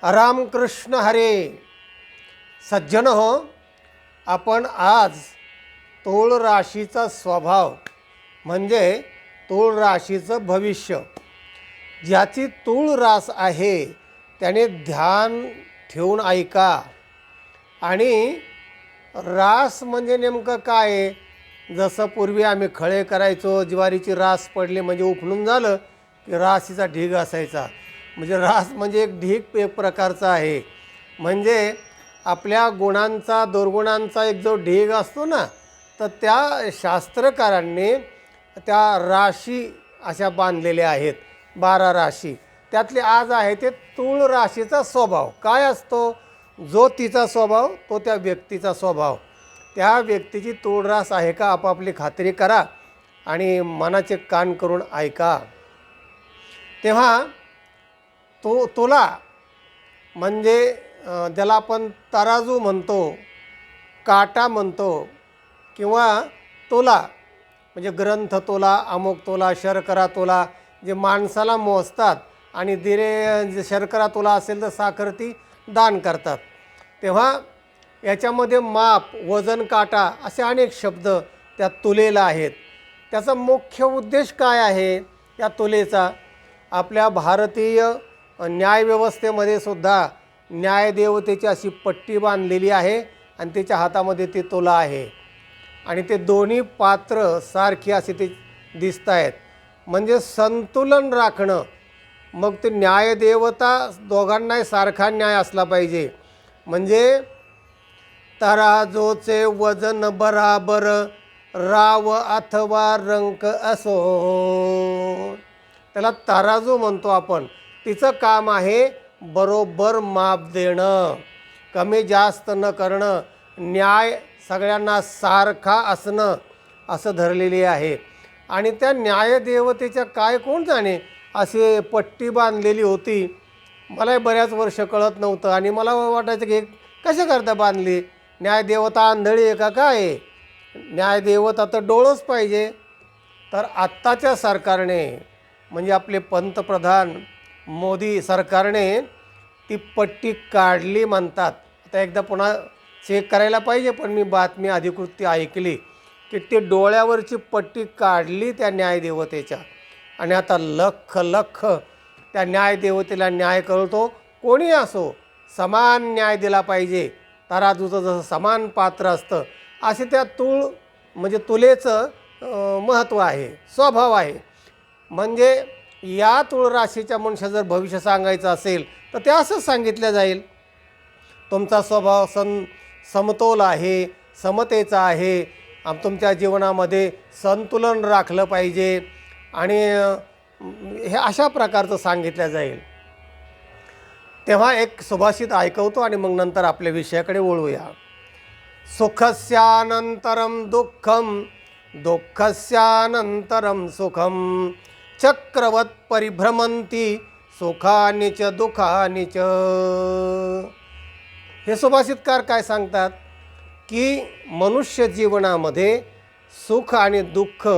रामकृष्ण हरे. सज्जन हो, आपण आज तूळ राशीचा स्वभाव म्हणजे तूळ राशीचं भविष्य, ज्याची तूळ रास आहे त्याने ध्यान ठेवून ऐका. आणि रास म्हणजे नेमकं काय आहे? जसं पूर्वी आम्ही खळे करायचो, ज्वारीची रास पडली म्हणजे उपणून झालं की राशीचा ढीग असायचा. म्हणजे रास म्हणजे एक ढीग एक प्रकारचा आहे. म्हणजे आपल्या गुणांचा दुर्गुणांचा एक जो ढीग असतो ना, तर त्या शास्त्रकारांनी त्या राशी अशा बांधलेल्या आहेत, 12 राशी. त्यातली आज आहे ते तूळ राशीचा स्वभाव काय असतो. जो तिचा स्वभाव तो त्या व्यक्तीचा स्वभाव. त्या व्यक्तीची तूळ रास आहे का आपापली खात्री करा आणि मनाचे कान करून ऐका. तेव्हा तुला म्हणजे ज्याला आपण तराजू म्हणतो, काटा म्हणतो, किंवा तोला म्हणजे ग्रंथ तोला, अमुक तोला, शर्करा तोला जे माणसाला मोजतात. आणि दिरे शर्करा तोला असेल तर साखर ती दान करतात. तेव्हा याच्यामध्ये माप, वजन, काटा असे अनेक शब्द त्या तुलेला आहेत. त्याचा मुख्य उद्देश काय आहे या तुलेचा? आपल्या भारतीय न्यायव्यवस्थेमध्ये सुद्धा न्यायदेवतेची अशी पट्टी बांधलेली आहे आणि त्याच्या हातामध्ये ती तुला आहे. आणि ते दोन्ही पात्र सारखी असे ते दिसत आहेत. म्हणजे संतुलन राखणं. मग ते न्यायदेवता दोघांनाही सारखा न्याय असला पाहिजे. म्हणजे तराजूचे वजन बराबर राव अथवा रंक असो, त्याला तराजू म्हणतो आपण. तिचं काम आहे बरोबर माप देणं, कमी जास्त न करणं, न्याय सगळ्यांना सारखा असणं असं धरलेली आहे. आणि त्या न्यायदेवतेच्या काय कोण जाणे असे पट्टी बांधलेली होती. मलाही बऱ्याच वर्ष कळत नव्हतं आणि मला वाटायचं की कशा करता बांधली? न्यायदेवता आंधळी आहे का काय? न्यायदेवता तर डोळंच पाहिजे. तर आत्ताच्या सरकारने म्हणजे आपले पंतप्रधान मोदी सरकारने ती पट्टी काढली म्हणतात. आता एकदा पुन्हा चेक करायला पाहिजे, पण मी बातमी अधिकृत ऐकली की ते डोळ्यावरची पट्टी काढली त्या न्यायदेवतेच्या. आणि आता लख लख त्या न्यायदेवतेला न्याय कळतो. कोणी असो समान न्याय दिला पाहिजे. तराजूचं जसं समान पात्र असतं असे त्या तूळ म्हणजे तुलेचं महत्त्व आहे, स्वभाव आहे. म्हणजे या तूळ राशीच्या मनुष्य जर भविष्य सांगायचं असेल तर ते असंच सांगितलं जाईल. तुमचा स्वभाव समतोल आहे, समतेचा आहे. तुमच्या जीवनामध्ये संतुलन राखलं पाहिजे आणि हे अशा प्रकारचं सांगितलं जाईल. तेव्हा एक सुभाषित ऐकवतो आणि मग नंतर आपल्या विषयाकडे वळूया. सुखस्यानंतरम दुःखम, दुःखस्यानंतरम सुखम, चक्रवत परिभ्रमंती सुखानि च दुःखानि च. हे सुभाषितकार काय सांगतात की मनुष्य जीवनामध्ये सुख आणि दुःख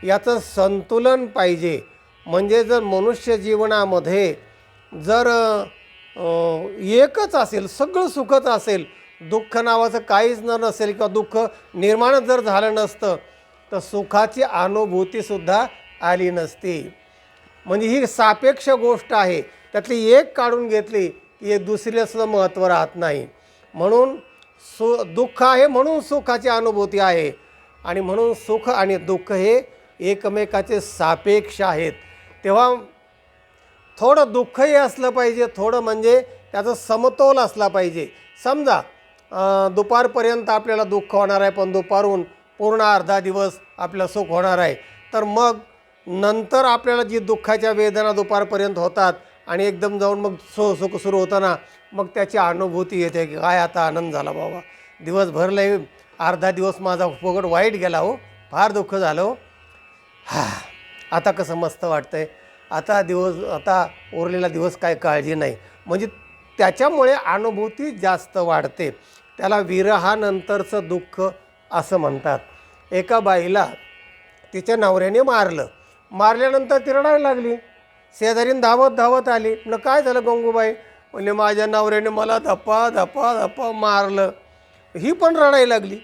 याचं संतुलन पाहिजे. म्हणजे जर मनुष्य जीवनामध्ये जर एकच असेल, सगळं सुखच असेल, दुःख नावाचं काहीच नसेल किंवा दुःख निर्माणच जर झालं नसतं तर सुखाची अनुभूतीसुद्धा आली नसती. म्हणजे ही सापेक्ष गोष्ट आहे. त्यातली एक काढून घेतली की एक दुसरीचं महत्त्व राहत नाही. म्हणून दुःख आहे म्हणून सुखाची अनुभूती आहे. आणि म्हणून सुख आणि दुःख हे एकमेकाचे सापेक्ष आहेत. तेव्हा थोडं दुःखही असलं पाहिजे, थोडं म्हणजे त्याचा समतोल असला पाहिजे. समजा दुपारपर्यंत आपल्याला दुःख होणार आहे, पण दुपारून पूर्ण अर्धा दिवस आपलं सुख होणार आहे. तर मग नंतर आपल्याला जी दुःखाच्या वेदना दुपारपर्यंत होतात आणि एकदम जाऊन मग सुख सुरू होतं ना, मग त्याची अनुभूती येते की काय आता आनंद झाला बाबा, दिवसभर लय अर्धा दिवस माझा फुकट वाईट गेला हो, फार दुःख झालं हो, आता कसं मस्त वाटतं आहे, आता उरलेला दिवस काय काळजी नाही. म्हणजे त्याच्यामुळे अनुभूती जास्त वाढते. त्याला विरहानंतरचं दुःख असं म्हणतात. एका बाईला तिच्या नवऱ्याने मारल्यानंतर ती रडायला लागली. शेजारीन धावत धावत आली. म्हटलं काय झालं गंगूबाई? म्हणजे माझ्या नवऱ्याने मला धप्पा धप्पा धप्पा मारलं. ही पण रडायला लागली.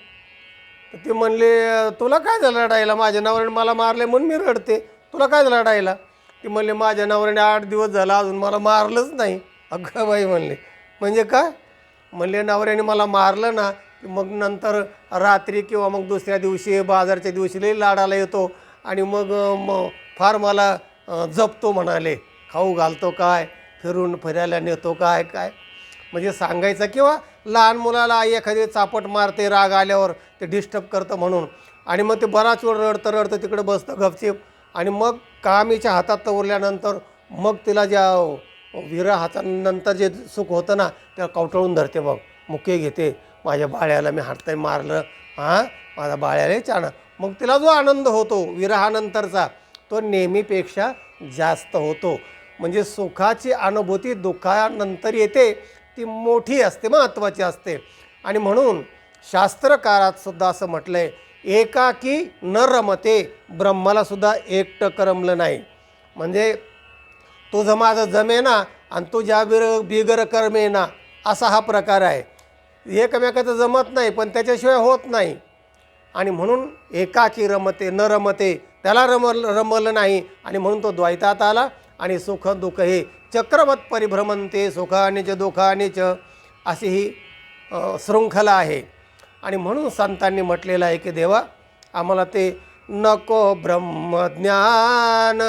तर ते म्हणले तुला काय झालं रडायला, माझ्या नवऱ्याने मला मारले म्हणून मी रडते, तुला काय झालं रडायला. ती म्हणले माझ्या नवऱ्याने 8 दिवस झाला अजून मला मारलंच नाही. अगं बाई म्हणले म्हणजे काय. म्हणले नवऱ्याने मला मारलं ना की मग नंतर रात्री किंवा मग दुसऱ्या दिवशी बाजारच्या दिवशी लई लाडाला येतो आणि मग फार मला जपतो म्हणाले. खाऊ घालतो काय, फिरून फिरायला नेतो काय काय. म्हणजे सांगायचं किंवा लहान मुलाला आई एखादी चापट मारते राग आल्यावर ते डिस्टर्ब करतं म्हणून, आणि मग ते बराच वेळ रडतं रडतं तिकडे बसतं गपचीप, आणि मग कामीच्या हातात उरल्यानंतर मग तिला ज्या विरह हातानंतर जे सुख होतं ना त्याला कवटाळून धरते. मग मुके घेते, माझ्या बाळ्याला मी हातही मारलं, हां माझा बाळ्यालाही छान. मग तिला जो आनंद होतो विरहानंतरचा तो नेहमीपेक्षा जास्त होतो. म्हणजे सुखाची अनुभूती दुःखानंतर येते, ती मोठी असते, महत्त्वाची असते. आणि म्हणून शास्त्रकारात सुद्धा असं म्हटलं आहे, एकाकी न रमते, ब्रह्मालासुद्धा एकटं करमलं नाही. म्हणजे तुझं माझं जमेना आणि तुझ्या बिगर कर्मेना, असा हा प्रकार आहे. एकमेकाचं जमत नाही पण त्याच्याशिवाय होत नाही. आणि म्हणून एकाकी रमते न रमते, त्याला रमलं नाही, आणि म्हणून तो द्वैतात आला. आणि सुख दुःख हे चक्रवत परिभ्रमंते सुखाने च दुःखाने च, अशी ही शृंखला आहे. आणि म्हणून संतांनी म्हटलेलं आहे की देवा आम्हाला ते नको ब्रह्मज्ञान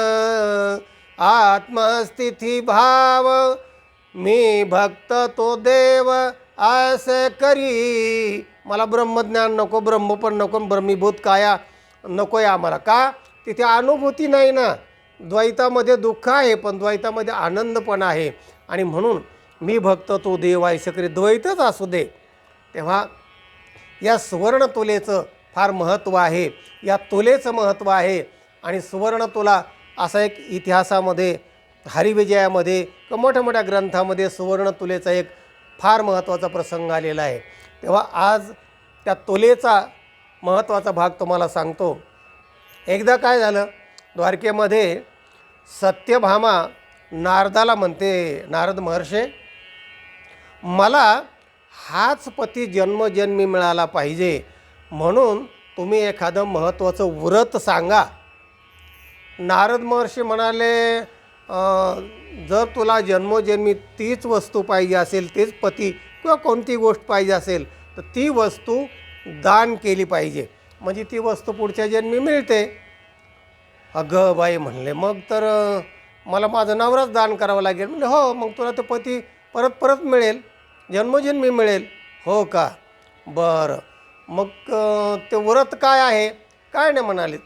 आत्मस्थिती भाव, मी भक्त तो देव असे करी. मला ब्रह्मज्ञान नको, ब्रह्म पण नको, ब्रह्मीभूत काया नको आहे आम्हाला. का, तिथे अनुभूती नाही ना. द्वैतामध्ये दुःख आहे पण द्वैतामध्ये आनंद पण आहे. आणि म्हणून मी भक्त तो देव असे करी, द्वैतच असू दे. तेव्हा या सुवर्ण तुलेचं फार महत्त्व आहे, या तुलेचं महत्त्व आहे. आणि सुवर्ण तुला असा एक इतिहासामध्ये हरिविजयामध्ये किंवा मोठ्या मोठ्या ग्रंथामध्ये सुवर्ण तुलेचा एक फार महत्त्वाचा प्रसंग आलेला आहे. तेव्हा आज त्या तुलेचा महत्त्वाचा भाग तुम्हाला सांगतो. एकदा काय झालं, द्वारकेमध्ये सत्यभामा नारदाला म्हणते, नारद महर्षे मला हाच पती जन्मजन्मी मिळाला पाहिजे, म्हणून तुम्ही एखादं महत्त्वाचं व्रत सांगा. नारद महर्षी म्हणाले जर तुला जन्मोजन्मी तीच वस्तू पाहिजे असेल, तेच पती किंवा कोणती गोष्ट पाहिजे असेल तर ती वस्तू दान केली पाहिजे, म्हणजे ती वस्तू पुढच्या जन्मी मिळते. अगं बाई म्हणले मग तर मला माझं नवराच दान करावं लागेल. म्हणजे हो, मग तुला ते पती परत परत मिळेल, जन्मोजन्मी मिळेल. हो का, बरं मग ते व्रत काय आहे. काय नाही म्हणाले,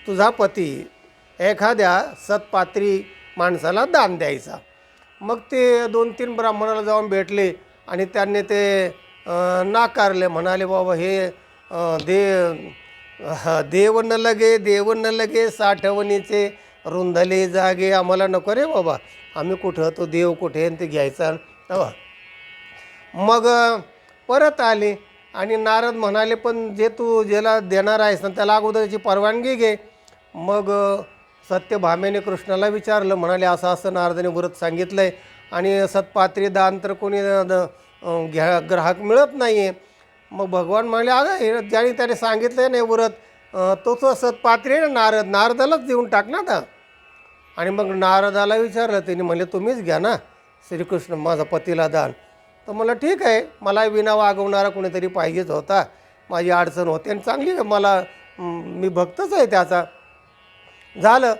तुझा पती एखाद्या सत्पात्री माणसाला दान द्यायचा. मग ते 2-3 ब्राह्मणाला जाऊन भेटले आणि त्यांनी ते नाकारले. म्हणाले बाबा हे देव न लगे साठवणीचे रुंधले जागे, आम्हाला नको रे बाबा, आम्ही कुठं तो देव कुठे ते घ्यायचा. मग परत आले आणि नारद म्हणाले पण जे तू ज्याला देणार आहेस ना त्याला अगोदरची परवानगी घे. मग सत्यभामेने कृष्णाला विचारलं, म्हणाले असं असं नारदाने व्रत सांगितलं आहे आणि सत्पात्री दान तर कोणी ग्राहक मिळत नाही आहे. मग भगवान म्हणाले अगं हे ज्याने त्याने सांगितलं आहे नाही व्रत तोच सत्पात्री आहे ना नारदालाच देऊन टाक ना आता. आणि मग नारदाला विचारलं, त्यांनी म्हणले तुम्हीच घ्या ना श्रीकृष्ण माझा पतीला दान. तर मला ठीक आहे, मला विना वागवणारा कोणीतरी पाहिजेच होता, माझी अडचण होते आणि चांगली मला मी भक्तच आहे त्याचा. झालं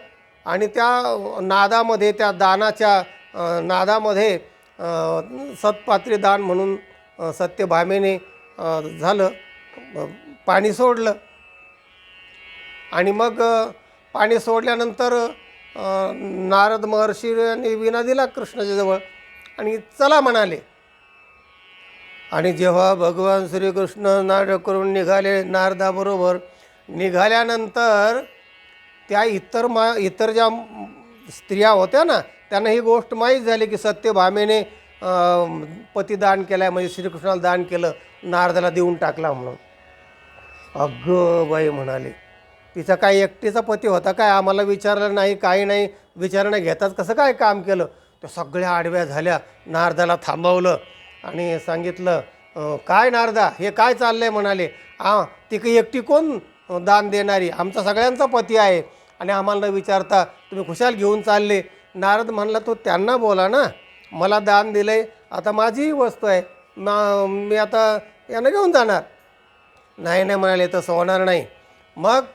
आणि त्या नादामध्ये त्या दानाच्या नादामध्ये सत्पात्री दान म्हणून सत्यभामेने झालं पाणी सोडलं. आणि मग पाणी सोडल्यानंतर नारद महर्षीने विना दिला कृष्णाच्या जवळ आणि चला म्हणाले. आणि जेव्हा भगवान श्रीकृष्ण नाटक करून निघाले नारदाबरोबर, निघाल्यानंतर त्या इतर ज्या स्त्रिया होत्या ना त्यांना ही गोष्ट माहीत झाली की सत्यभामेने पतिदान केलं आहे, म्हणजे श्रीकृष्णाला दान केलं, नारदाला देऊन टाकला म्हणून. अगं बाई म्हणाले तिचा काय एकटीचा पती होता काय, आम्हाला विचारलं नाही, काही नाही, विचारणं घेताच कसं काय काम केलं. त्या सगळ्या आडव्या झाल्या. नारदाला थांबवलं आणि सांगितलं, काय नारदा, हे काय चाललं आहे? म्हणाले, ती काही एकटी कोण दान देणारी? आमचा सगळ्यांचा पती आहे आणि आम्हाला न विचारता तुम्ही खुशाल घेऊन चालले. नारद म्हणला, तो त्यांना बोला ना, मला दान दिलं आहे, आता माझीही वस्तू आहे, मी आता यांना घेऊन जाणार. नाही नाही म्हणाले, तसं होणार नाही. मग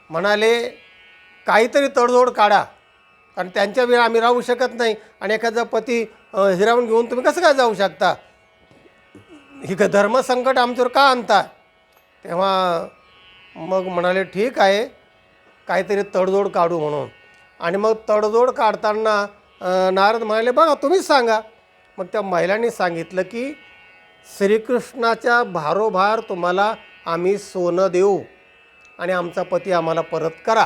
म्हणाले, काहीतरी तडजोड काढा, कारण त्यांच्या वेळी आम्ही राहू शकत नाही आणि एखादा पती हिरावून घेऊन तुम्ही कसं काय जाऊ शकता? ही धर्मसंकट आमच्यावर का आणता? तेव्हा मग म्हणाले, ठीक आहे, काहीतरी तडजोड काढू म्हणून. आणि मग तडजोड काढताना नारद म्हणाले, बघा तुम्हीच सांगा. मग त्या महिलांनी सांगितलं की श्रीकृष्णाच्या भारोभार तुम्हाला आम्ही सोनं देऊ आणि आमचा पती आम्हाला परत करा.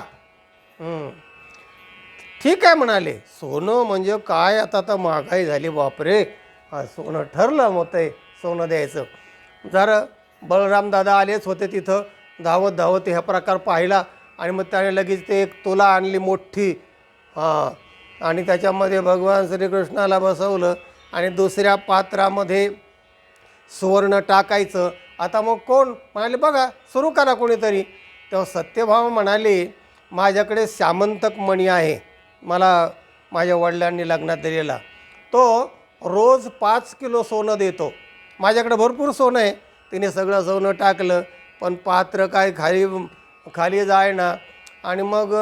ठीक आहे म्हणाले. सोनं म्हणजे काय, आता तर महागाई झाली, बापरे, सोनं ठरलं मग ते सोनं द्यायचं. जर बलराम दादा आलेच होते तिथं, धावत धावत ह्या प्रकार पाहिला आणि मग त्याने लगेच ते एक तुला आणली मोठी, आणि त्याच्यामध्ये भगवान श्रीकृष्णाला बसवलं आणि दुसऱ्या पात्रामध्ये सुवर्ण टाकायचं. आता मग कोण म्हणाले, बघा सुरू करा कोणीतरी. तेव्हा सत्यभामा म्हणाले, माझ्याकडे श्यामंतक मणी आहे, मला माझ्या वडिलांनी लग्नात दिलेला, तो रोज 5 किलो सोनं देतो. माझ्याकडे भरपूर सोनं आहे. तिने सगळं सोनं टाकलं, पण पात्र काय खाली जाय ना. आणि मग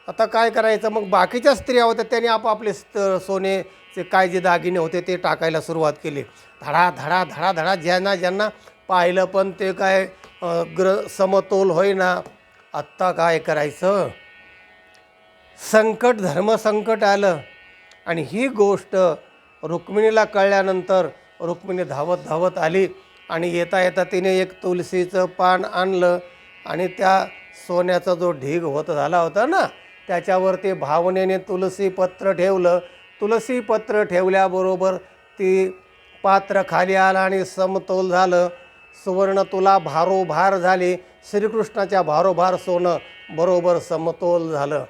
आता काय करायचं? मग बाकीच्या स्त्रिया होत्या, त्यांनी आपापले सोनेचे काय जे दागिने होते ते टाकायला सुरुवात केली. धडा धडा धडा धडा, ज्यांना ज्यांना पाहिलं पण ते काय समतोल होईना. आत्ता काय करायचं? संकट, धर्मसंकट आलं. आणि ही गोष्ट रुक्मिणीला कळल्यानंतर रुक्मिणी धावत धावत आली आणि येता येता तिने एक तुलसीचं पान आणलं आणि त्या सोन्याचा जो ढीग झाला होता ना, त्याच्यावर ते भावनेने तुलसीपत्र ठेवलं. तुलसीपत्र ठेवल्याबरोबर ती पात्र खाली आलं आणि समतोल झालं. सुवर्ण तुला भारोभार झाली. श्रीकृष्णाच्या भारोभार सोनं बरोबर समतोल झालं.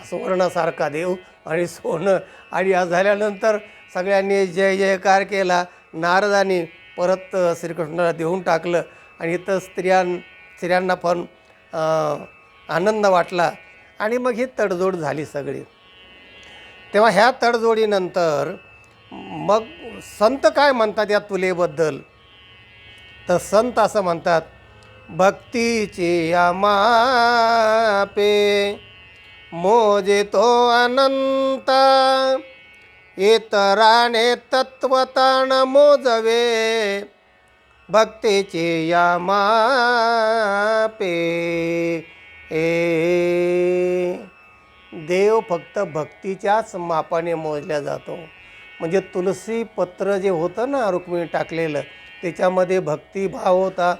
सुवर्णासारखा देव आणि सोनं. आणि या झाल्यानंतर सगळ्यांनी जय जयकार केला. नारदांनी परत श्रीकृष्णाला देऊन टाकलं आणि इथं स्त्रियांना पण आनंद वाटला. आणि मग ही तडजोड झाली सगळी. तेव्हा ह्या तडजोडीनंतर मग संत काय म्हणतात या तुलेबद्दल? तर संत असं म्हणतात, भक्तीची या मापे मोजे तो अनंत, इतराने तत्वतान मोजवे. भक्तीची या मापे देव फक्त भक्तीच्याच मापाने मोजल्या जातो. म्हणजे तुलसी पत्र जे होतं ना रुक्मिणी टाकलेलं, त्याच्यामध्ये भक्तिभाव होता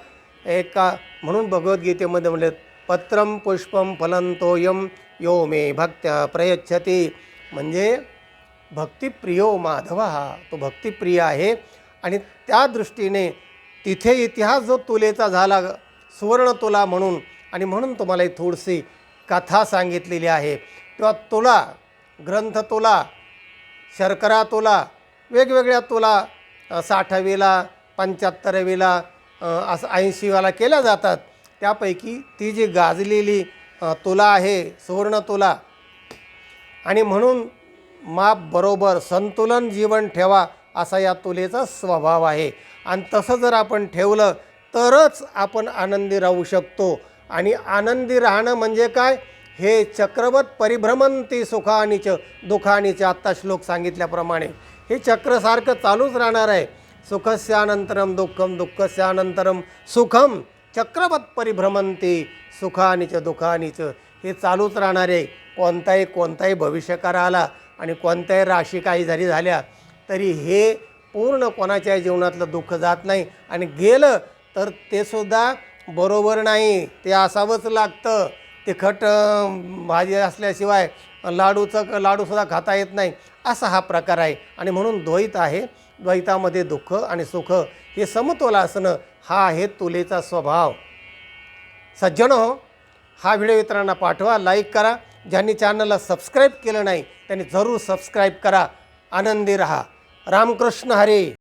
एका. म्हणून भगवद्गीतेमध्ये म्हणले, पत्रम पुष्पम फलंतोयम यो मे भक्त्या प्रयच्छती. म्हणजे भक्तिप्रियो माधव, हा तो भक्तिप्रिय आहे. आणि त्या दृष्टीने तिथे इतिहास जो तुलेचा झाला, सुवर्ण तुला म्हणून, आणि म्हणून तुम्हाला ही थोडीशी कथा सांगितलेली आहे. तेव्हा तुला, ग्रंथ तुला, शर्करा तुला, वेगवेगळ्या तुला 60वीला, 75वीला, असं 80वाला केल्या जातात. त्यापैकी ती जी गाजलेली तुला आहे, सुवर्ण तुला. आणि म्हणून माप बरोबर संतुलन जीवन ठेवा, असा या तुलेचा स्वभाव आहे. आणि तसं जर आपण ठेवलं तरच आपण आनंदी राहू शकतो. आणि आनंदी राहणं म्हणजे काय? हे चक्रवत परिभ्रमंती सुखानीच दुःखानीच. आत्ता श्लोक सांगितल्याप्रमाणे हे चक्रसारखं चालूच राहणार आहे. सुखस्यानंतरम दुःखम, दुःखस्यानंतरम सुखम, चक्रवत परिभ्रमंती सुखानीच दुःखानीच. हे चालूच राहणार आहे. कोणताही भविष्यकाळ आला आणि कोणत्याही राशी काही झाल्या तरी हे पूर्ण कोणाच्या जीवनातलं दुःख जात नाही. आणि गेलं तर ते सुद्धा बरोबर नाही, ते असावंच लागतं. तिखट भाजी असल्याशिवाय लाडूसुद्धा खाता येत नाही, असा हा प्रकार आहे. आणि म्हणून द्वैत आहे. द्वैतामध्ये दुःख आणि सुख हे समतोल असणं, हा आहे तुलेचा स्वभाव. सज्जनो, हा व्हिडिओ इतरांना पाठवा, लाईक करा. ज्यांनी चॅनलला सबस्क्राईब केलं नाही त्यांनी जरूर सबस्क्राईब करा. आनंदी रहा. रामकृष्ण हरी.